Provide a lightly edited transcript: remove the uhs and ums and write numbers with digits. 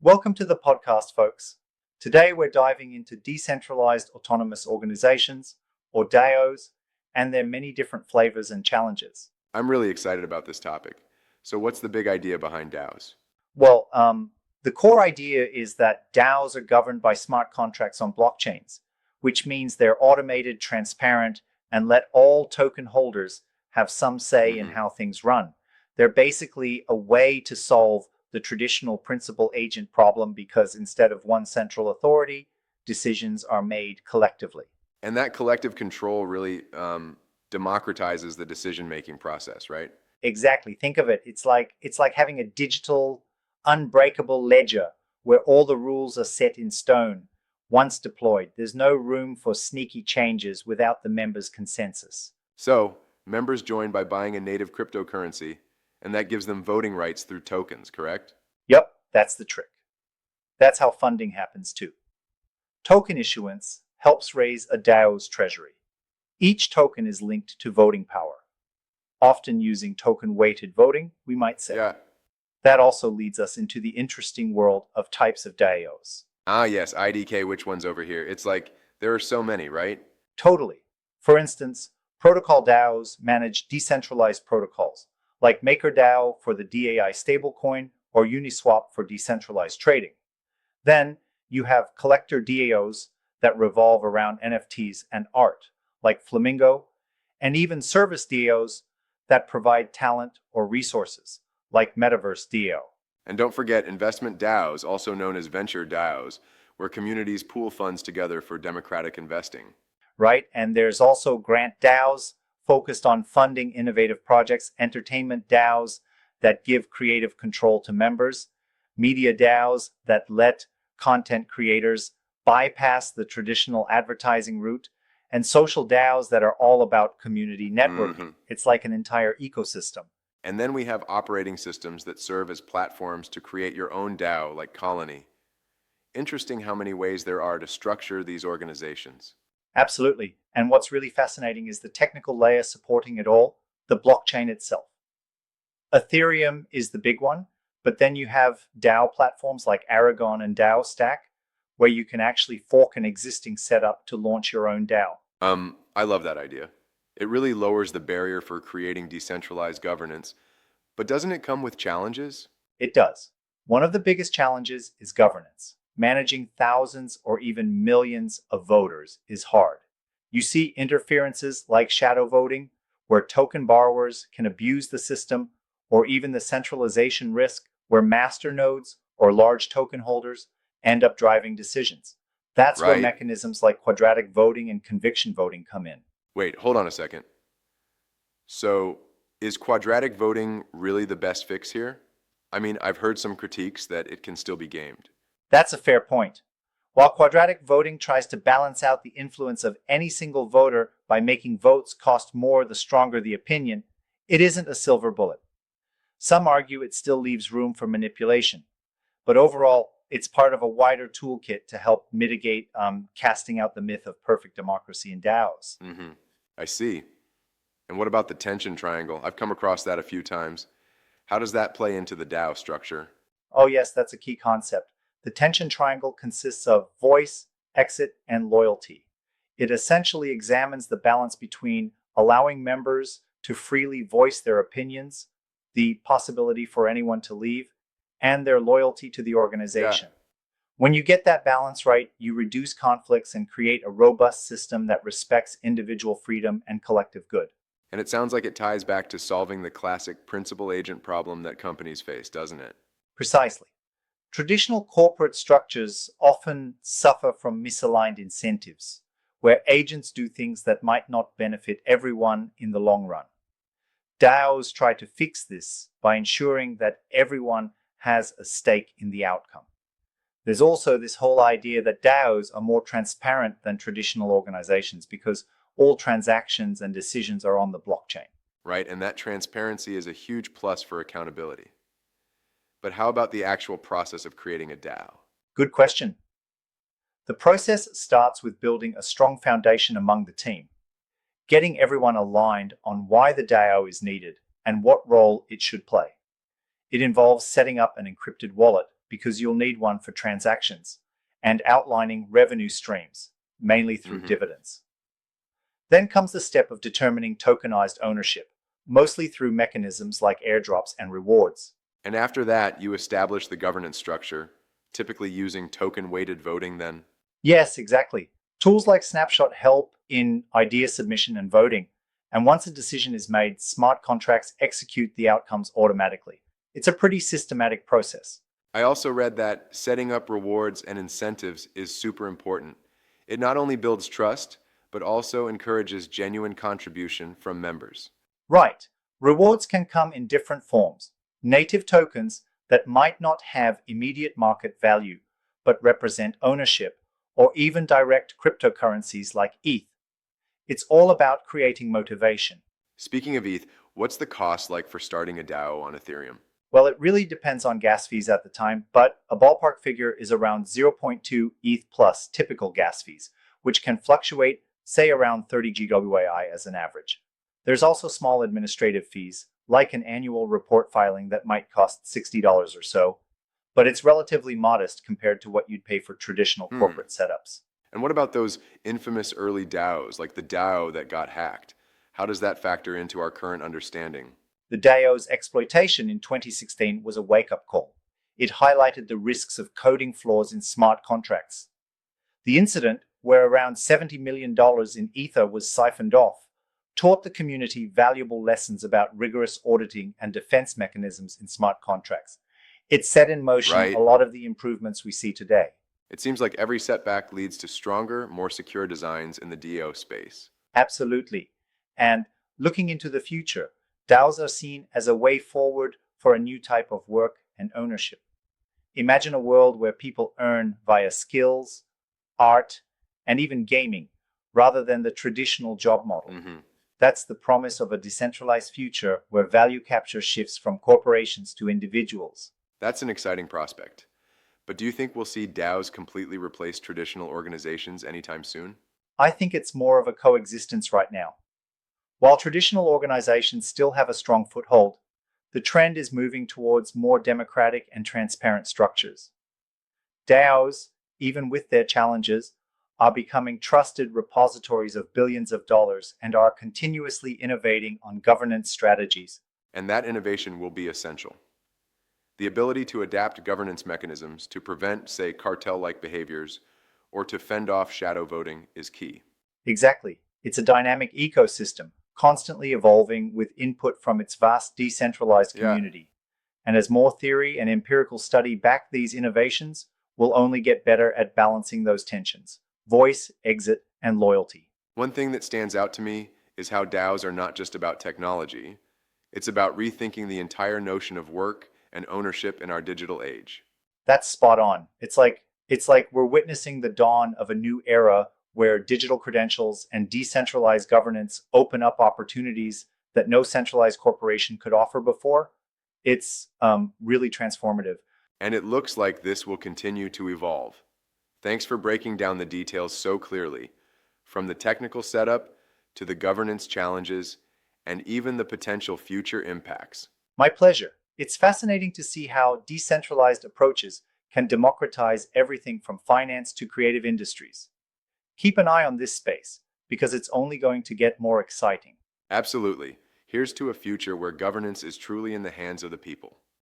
Welcome to the podcast, folks. Today we're diving into decentralized autonomous organizations, or DAOs, and their many different flavors and challenges. I'm really excited about this topic. So what's the big idea behind DAOs? Well, the core idea is that DAOs are governed by smart contracts on blockchains, which means they're automated, transparent, and let all token holders have some say in how things run. They're basically a way to solve the traditional principal agent problem because instead of one central authority, decisions are made collectively. And that collective control really democratizes the decision-making process, right? Exactly. Think of it. It's like having a digital, unbreakable ledger where all the rules are set in stone. Once deployed, there's no room for sneaky changes without the members' consensus. So members join by buying a native cryptocurrency, and that gives them voting rights through tokens, correct? Yep, that's the trick. That's how funding happens too. Token issuance helps raise a DAO's treasury. Each token is linked to voting power, often using token-weighted voting, we might say. Yeah. That also leads us into the interesting world of types of DAOs. Ah, yes, IDK, which one's over here? It's like there are so many, right? Totally. For instance, protocol DAOs manage decentralized protocols, like MakerDAO for the DAI stablecoin or Uniswap for decentralized trading. Then you have collector DAOs that revolve around NFTs and art, like Flamingo, and even service DAOs that provide talent or resources, like Metaverse DAO. And don't forget investment DAOs, also known as venture DAOs, where communities pool funds together for democratic investing. Right? And there's also grant DAOs focused on funding innovative projects, entertainment DAOs that give creative control to members, media DAOs that let content creators bypass the traditional advertising route, and social DAOs that are all about community networking. It's like an entire ecosystem. And then we have operating systems that serve as platforms to create your own DAO, like Colony. Interesting how many ways there are to structure these organizations. Absolutely. And what's really fascinating is the technical layer supporting it all, the blockchain itself. Ethereum is the big one, but then you have DAO platforms like Aragon and DAO Stack, where you can actually fork an existing setup to launch your own DAO. I love that idea. It really lowers the barrier for creating decentralized governance, but doesn't it come with challenges? It does. One of the biggest challenges is governance. Managing thousands or even millions of voters is hard. You see interferences like shadow voting, where token borrowers can abuse the system, or even the centralization risk where master nodes or large token holders end up driving decisions. That's where Right. mechanisms like quadratic voting and conviction voting come in. Wait, hold on a second. So, is quadratic voting really the best fix here? I mean, I've heard some critiques that it can still be gamed. That's a fair point. While quadratic voting tries to balance out the influence of any single voter by making votes cost more the stronger the opinion, it isn't a silver bullet. Some argue it still leaves room for manipulation, but overall, it's part of a wider toolkit to help mitigate casting out the myth of perfect democracy in DAOs. I see. And what about the tension triangle? I've come across that a few times. How does that play into the DAO structure? Oh yes, that's a key concept. The tension triangle consists of voice, exit, and loyalty. It essentially examines the balance between allowing members to freely voice their opinions, the possibility for anyone to leave, and their loyalty to the organization. When you get that balance right, you reduce conflicts and create a robust system that respects individual freedom and collective good. And it sounds like it ties back to solving the classic principal agent problem that companies face, doesn't it? Precisely. Traditional corporate structures often suffer from misaligned incentives, where agents do things that might not benefit everyone in the long run. DAOs try to fix this by ensuring that everyone has a stake in the outcome. There's also this whole idea that DAOs are more transparent than traditional organizations because all transactions and decisions are on the blockchain. Right, and that transparency is a huge plus for accountability. But how about the actual process of creating a DAO? Good question. The process starts with building a strong foundation among the team, getting everyone aligned on why the DAO is needed and what role it should play. It involves setting up an encrypted wallet because you'll need one for transactions, and outlining revenue streams, mainly through dividends. Then comes the step of determining tokenized ownership, mostly through mechanisms like airdrops and rewards. And after that, you establish the governance structure, typically using token-weighted voting then? Yes, exactly. Tools like Snapshot help in idea submission and voting, and once a decision is made, smart contracts execute the outcomes automatically. It's a pretty systematic process. I also read that setting up rewards and incentives is super important. It not only builds trust, but also encourages genuine contribution from members. Right. Rewards can come in different forms. Native tokens that might not have immediate market value, but represent ownership, or even direct cryptocurrencies like ETH. It's all about creating motivation. Speaking of ETH, what's the cost like for starting a DAO on Ethereum? Well, it really depends on gas fees at the time, but a ballpark figure is around 0.2 ETH plus typical gas fees, which can fluctuate, say around 30 GWAI as an average. There's also small administrative fees, like an annual report filing that might cost $60 or so, but it's relatively modest compared to what you'd pay for traditional corporate setups. And what about those infamous early DAOs, like the DAO that got hacked? How does that factor into our current understanding? The DAO's exploitation in 2016 was a wake-up call. It highlighted the risks of coding flaws in smart contracts. The incident, where around $70 million in Ether was siphoned off, taught the community valuable lessons about rigorous auditing and defense mechanisms in smart contracts. It set in motion a lot of the improvements we see today. It seems like every setback leads to stronger, more secure designs in the DAO space. Absolutely. And looking into the future, DAOs are seen as a way forward for a new type of work and ownership. Imagine a world where people earn via skills, art, and even gaming, rather than the traditional job model. That's the promise of a decentralized future where value capture shifts from corporations to individuals. That's an exciting prospect. But do you think we'll see DAOs completely replace traditional organizations anytime soon? I think it's more of a coexistence right now. While traditional organizations still have a strong foothold, the trend is moving towards more democratic and transparent structures. DAOs, even with their challenges, are becoming trusted repositories of billions of dollars and are continuously innovating on governance strategies. And that innovation will be essential. The ability to adapt governance mechanisms to prevent, say, cartel-like behaviors or to fend off shadow voting is key. Exactly. It's a dynamic ecosystem, constantly evolving with input from its vast decentralized community. And as more theory and empirical study back these innovations, we'll only get better at balancing those tensions: voice, exit, and loyalty. One thing that stands out to me is how DAOs are not just about technology. It's about rethinking the entire notion of work and ownership in our digital age. That's spot on. It's like we're witnessing the dawn of a new era where digital credentials and decentralized governance open up opportunities that no centralized corporation could offer before. It's really transformative. And it looks like this will continue to evolve. Thanks for breaking down the details so clearly, from the technical setup to the governance challenges and even the potential future impacts. My pleasure. It's fascinating to see how decentralized approaches can democratize everything from finance to creative industries. Keep an eye on this space, because it's only going to get more exciting. Absolutely. Here's to a future where governance is truly in the hands of the people.